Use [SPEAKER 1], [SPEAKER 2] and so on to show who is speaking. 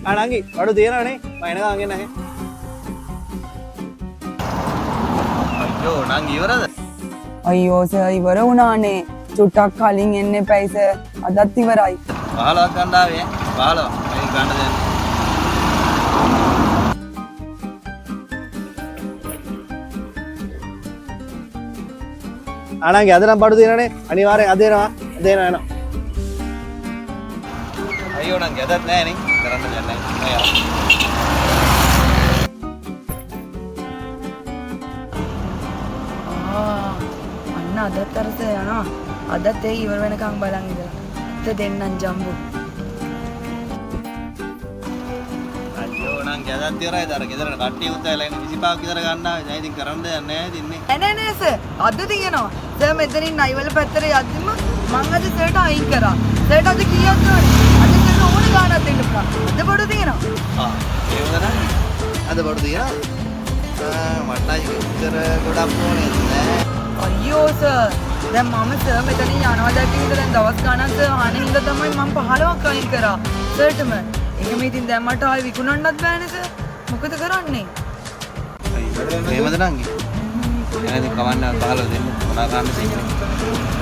[SPEAKER 1] අනංගි බඩු තියෙනවනේ මම එනකන් අගෙන නැහැ. අයියෝ නංගි ඉවරද?
[SPEAKER 2] අයියෝ සර් ඉවර වුණානේ. චුට්ටක් කලින් එන්න එපයි සර්. අදත් ඉවරයි.
[SPEAKER 1] 15ක් ගන්න ආවේ ඈ 15 මේක ගන්න දෙන්න. අනංගි අද නම් බඩු තියෙනවනේ අනිවාර්යෙන් අද එනවා යනවා. අයියෝ නංගි අදත් නැහැ නේ කරන්න දෙයක් නැහැ.
[SPEAKER 2] අන්න අදත් අරස යනවා. අදත් ඒ ඉවර වෙනකන් බලන් ඉඳලා. අත දෙන්නම් ජම්බු.
[SPEAKER 1] අයියෝ නංගි අදත් ඉවරයි දාර ගෙදර කට්ටිය උන්දලා ඉන්නේ 25ක් විතර ගන්න ආවේ. දැන් ඉතින් කරන්න දෙයක් නැහැ ඉතින්නේ.
[SPEAKER 2] නෑ සර්. අද තියෙනවා. සර් මෙතනින් නයිවල පැත්තට යද්දිම මං අද සර්ට අයින් කරා. සර්ට අද කීයක් ගන්න? අද සර් ඕන ගානක් දෙන්න පුළුවන්. අද බඩු තියෙනවා.
[SPEAKER 1] ඒවද නංගි? අද බඩු තියෙනවා? මට ඉතර ගොඩක් ඕනේ නෑ.
[SPEAKER 2] අයියෝ සර්. දැන් මම සර් මෙතනින් යනවා දැක්කේ දැන් දවස් ගානක් සර් ආනේ හින්දා තමයි මම 15ක් අයින් කරා. සර්ටම. එහෙම ඉතින් දැන් මට ආයි විකුණන්නත් බෑනේ සර්. මොකද කරන්නේ?
[SPEAKER 1] එහෙමද නංගි? එහෙනම් කවන්න 15 දෙන්න මොනවා ගන්න තියෙන්නේ?